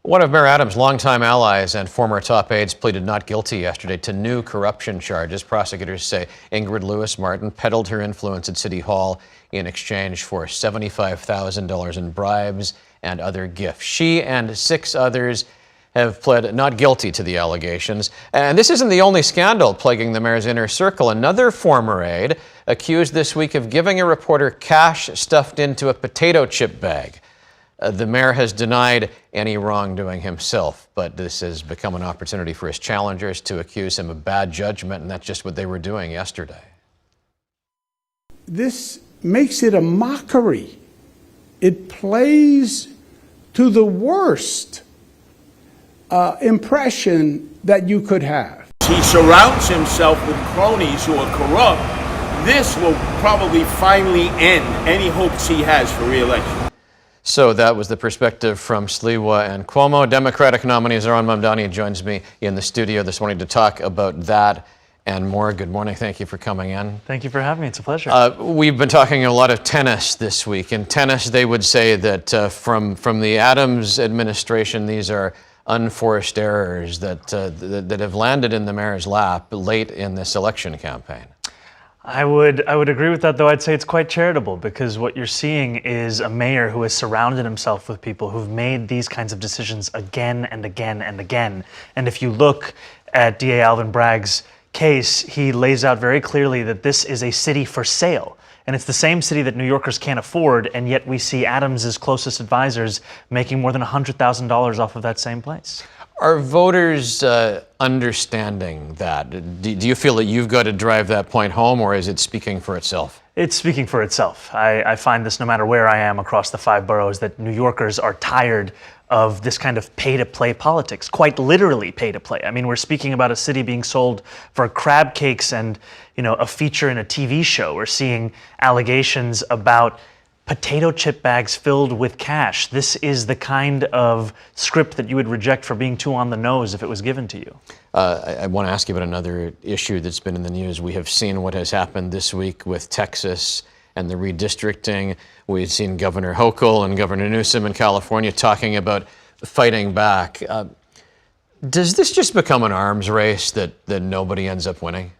One of Mayor Adams' longtime allies and former top aides pleaded not guilty yesterday to new corruption charges. Prosecutors say Ingrid Lewis-Martin peddled her influence at City Hall in exchange for $75,000 in bribes and other gifts. She and 6 others have pled not guilty to the allegations. And this isn't the only scandal plaguing the mayor's inner circle. Another former aide accused this week of giving a reporter cash stuffed into a potato chip bag. The mayor has denied any wrongdoing himself, but this has become an opportunity for his challengers to accuse him of bad judgment, and that's just what they were doing yesterday. This makes it a mockery. It plays to the worst impression that you could have. He surrounds himself with cronies who are corrupt. This will probably finally end any hopes he has for re-election. So that was the perspective from Sliwa and Cuomo. Democratic nominee Zohran Mamdani joins me in the studio this morning to talk about that and more. Good morning. Thank you for coming in. Thank you for having me. It's a pleasure. We've been talking a lot of tennis this week. In tennis, they would say that from the Adams administration, these are unforced errors that have landed in the mayor's lap late in this election campaign. I would agree with that, though I'd say it's quite charitable, because what you're seeing is a mayor who has surrounded himself with people who've made these kinds of decisions again and again and again. And if you look at DA Alvin Bragg's case, he lays out very clearly that this is a city for sale. And it's the same city that New Yorkers can't afford, and yet we see Adams' closest advisors making more than $100,000 off of that same place. Are voters understanding that? Do you feel that you've got to drive that point home, or is it speaking for itself? It's speaking for itself. I find this no matter where I am across the 5 boroughs, that New Yorkers are tired of this kind of pay-to-play politics, quite literally pay-to-play. I mean, we're speaking about a city being sold for crab cakes and, a feature in a TV show. We're seeing allegations about potato chip bags filled with cash. This is the kind of script that you would reject for being too on the nose if it was given to you. I want to ask you about another issue that's been in the news. We have seen what has happened this week with Texas and the redistricting. We've seen Governor Hochul and Governor Newsom in California talking about fighting back. Does this just become an arms race that nobody ends up winning?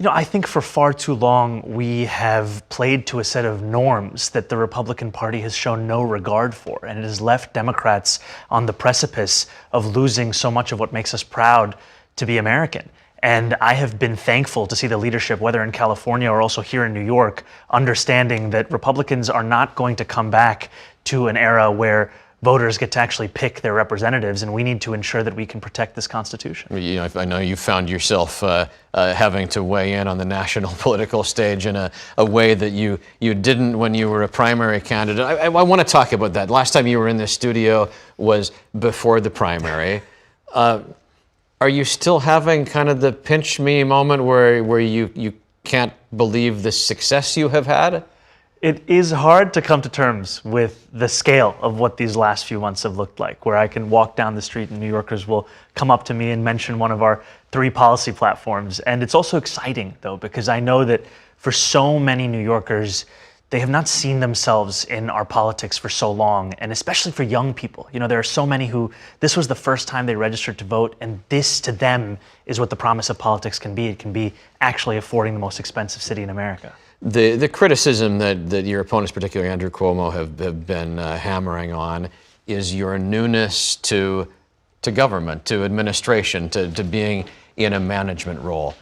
I think for far too long we have played to a set of norms that the Republican Party has shown no regard for, and it has left Democrats on the precipice of losing so much of what makes us proud to be American. And I have been thankful to see the leadership, whether in California or also here in New York, understanding that Republicans are not going to come back to an era where voters get to actually pick their representatives, and we need to ensure that we can protect this Constitution. I know you found yourself having to weigh in on the national political stage in a way that you didn't when you were a primary candidate. I want to talk about that. Last time you were in this studio was before the primary. Are you still having kind of the pinch me moment where you can't believe the success you have had? It is hard to come to terms with the scale of what these last few months have looked like, where I can walk down the street and New Yorkers will come up to me and mention one of our 3 policy platforms. And it's also exciting, though, because I know that for so many New Yorkers, they have not seen themselves in our politics for so long, and especially for young people. There are so many who this was the first time they registered to vote, and this to them is what the promise of politics can be. It can be actually affording the most expensive city in America. The criticism that your opponents, particularly Andrew Cuomo, have been hammering on is your newness to government, to administration, to being in a management role.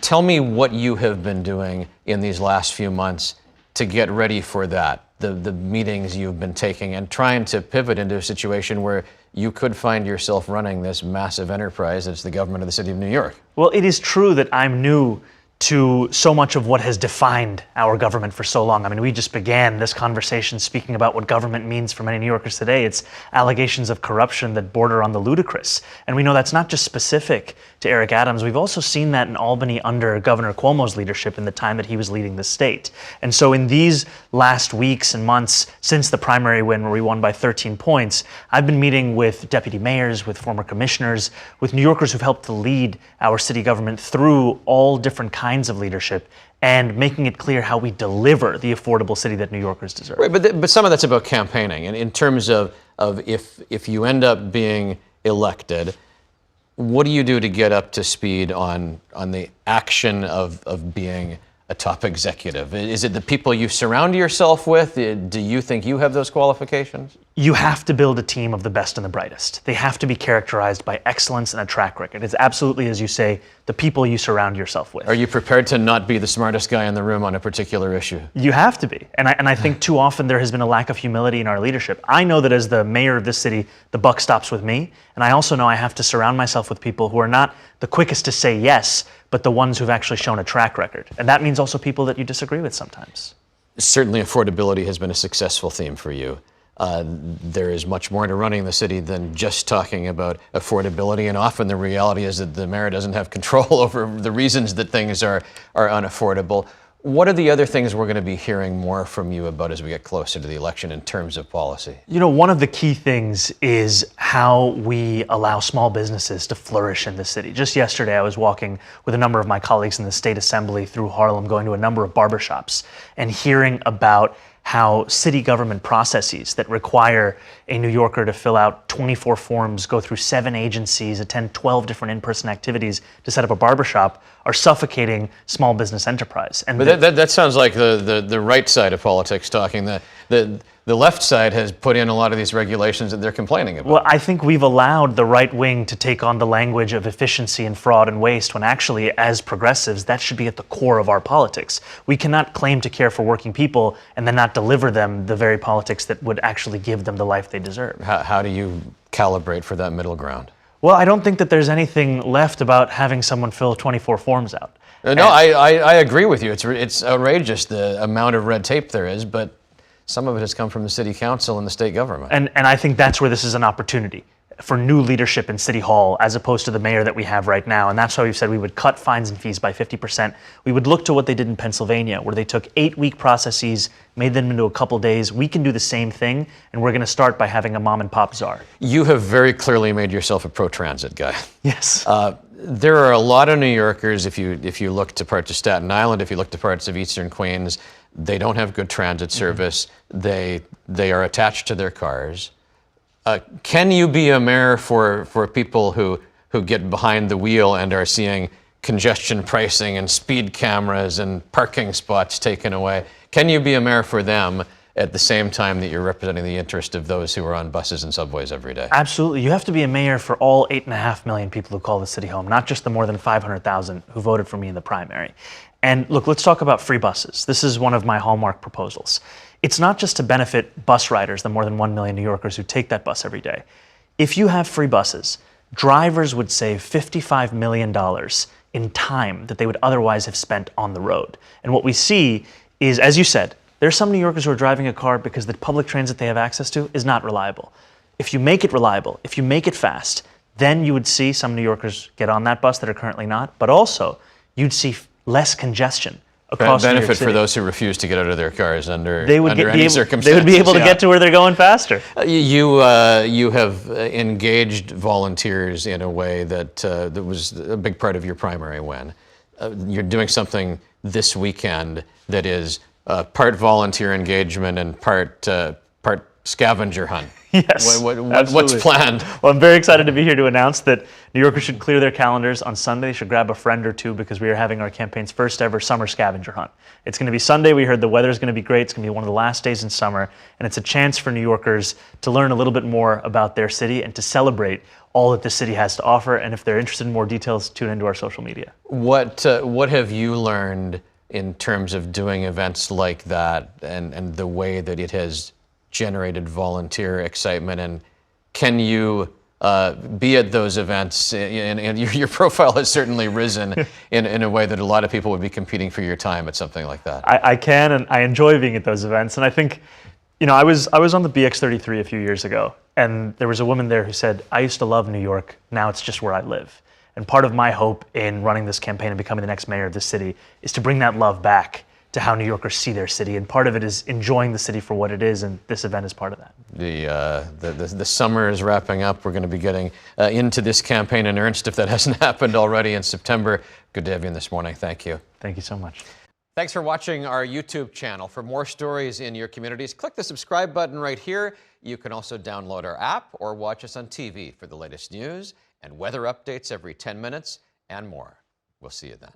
Tell me what you have been doing in these last few months to get ready for that, the meetings you've been taking and trying to pivot into a situation where you could find yourself running this massive enterprise that's the government of the city of New York. Well, it is true that I'm new to so much of what has defined our government for so long. I mean, we just began this conversation speaking about what government means for many New Yorkers today. It's allegations of corruption that border on the ludicrous. And we know that's not just specific to Eric Adams. We've also seen that in Albany under Governor Cuomo's leadership in the time that he was leading the state. And so in these last weeks and months since the primary win where we won by 13 points, I've been meeting with deputy mayors, with former commissioners, with New Yorkers who've helped to lead our city government through all different kinds of leadership. and making it clear how we deliver the affordable city that New Yorkers deserve. Right, but some of that's about campaigning, and in terms of if you end up being elected, what do you do to get up to speed on the action of being a top executive? Is it the people you surround yourself with? Do you think you have those qualifications? You have to build a team of the best and the brightest. They have to be characterized by excellence and a track record. It's absolutely, as you say, the people you surround yourself with. Are you prepared to not be the smartest guy in the room on a particular issue? You have to be. And I think too often there has been a lack of humility in our leadership. I know that as the mayor of this city, the buck stops with me. And I also know I have to surround myself with people who are not the quickest to say yes, but the ones who've actually shown a track record. And that means also people that you disagree with sometimes. Certainly affordability has been a successful theme for you. There is much more to running the city than just talking about affordability, and often the reality is that the mayor doesn't have control over the reasons that things are unaffordable. What are the other things we're going to be hearing more from you about as we get closer to the election in terms of policy? You know, one of the key things is how we allow small businesses to flourish in the city. Just yesterday, I was walking with a number of my colleagues in the State Assembly through Harlem, going to a number of barbershops and hearing about how city government processes that require a New Yorker to fill out 24 forms, go through 7 agencies, attend 12 different in-person activities to set up a barbershop are suffocating small business enterprise. And but that sounds like the right side of politics talking. The left side has put in a lot of these regulations that they're complaining about. Well, I think we've allowed the right wing to take on the language of efficiency and fraud and waste when actually, as progressives, that should be at the core of our politics. We cannot claim to care for working people and then not deliver them the very politics that would actually give them the life they deserve. How do you calibrate for that middle ground? Well, I don't think that there's anything left about having someone fill 24 forms out. No, I agree with you. It's outrageous the amount of red tape there is, but some of it has come from the city council and the state government. And I think that's where this is an opportunity for new leadership in City Hall as opposed to the mayor that we have right now. And that's why we've said we would cut fines and fees by 50%. We would look to what they did in Pennsylvania, where they took 8-week processes, made them into a couple days. We can do the same thing, and we're going to start by having a mom and pop czar. You have very clearly made yourself a pro-transit guy. Yes. There are a lot of New Yorkers, if you look to parts of Staten Island, if you look to parts of Eastern Queens, they don't have good transit service. They are attached to their cars. Can you be a mayor for people who get behind the wheel and are seeing congestion pricing and speed cameras and parking spots taken away? Can you be a mayor for them at the same time that you're representing the interest of those who are on buses and subways every day? Absolutely. You have to be a mayor for all 8.5 million people who call the city home, not just the more than 500,000 who voted for me in the primary. And look, let's talk about free buses. This is one of my hallmark proposals. It's not just to benefit bus riders, the more than 1 million New Yorkers who take that bus every day. If you have free buses, drivers would save $55 million in time that they would otherwise have spent on the road. And what we see is, as you said, there's some New Yorkers who are driving a car because the public transit they have access to is not reliable. If you make it reliable, if you make it fast, then you would see some New Yorkers get on that bus that are currently not, but also you'd see less congestion across New York benefit City. for those who refuse to get out of their cars under They any circumstances. would be able to get to where they're going faster. You have engaged volunteers in a way that was a big part of your primary win. You're doing something this weekend that is part volunteer engagement and part scavenger hunt. Yes, What's planned? Well, I'm very excited to be here to announce that New Yorkers should clear their calendars on Sunday. They should grab a friend or two because we are having our campaign's first ever summer scavenger hunt. It's going to be Sunday. We heard the weather's going to be great. It's going to be one of the last days in summer, and it's a chance for New Yorkers to learn a little bit more about their city and to celebrate all that the city has to offer. And if they're interested in more details, tune into our social media. What have you learned in terms of doing events like that and the way that it has generated volunteer excitement, and can you be at those events? And your profile has certainly risen in a way that a lot of people would be competing for your time at something like that. I can, and I enjoy being at those events. And I think, I was on the BX33 a few years ago, and there was a woman there who said, "I used to love New York. Now it's just where I live." And part of my hope in running this campaign and becoming the next mayor of this city is to bring that love back to how New Yorkers see their city, and part of it is enjoying the city for what it is, and this event is part of that. The summer is wrapping up. We're going to be getting into this campaign in earnest if that hasn't happened already in September. Good to have you in this morning. Thank you. Thank you so much. Thanks for watching our YouTube channel. For more stories in your communities, click the subscribe button right here. You can also download our app or watch us on TV for the latest news and weather updates every 10 minutes and more. We'll see you then.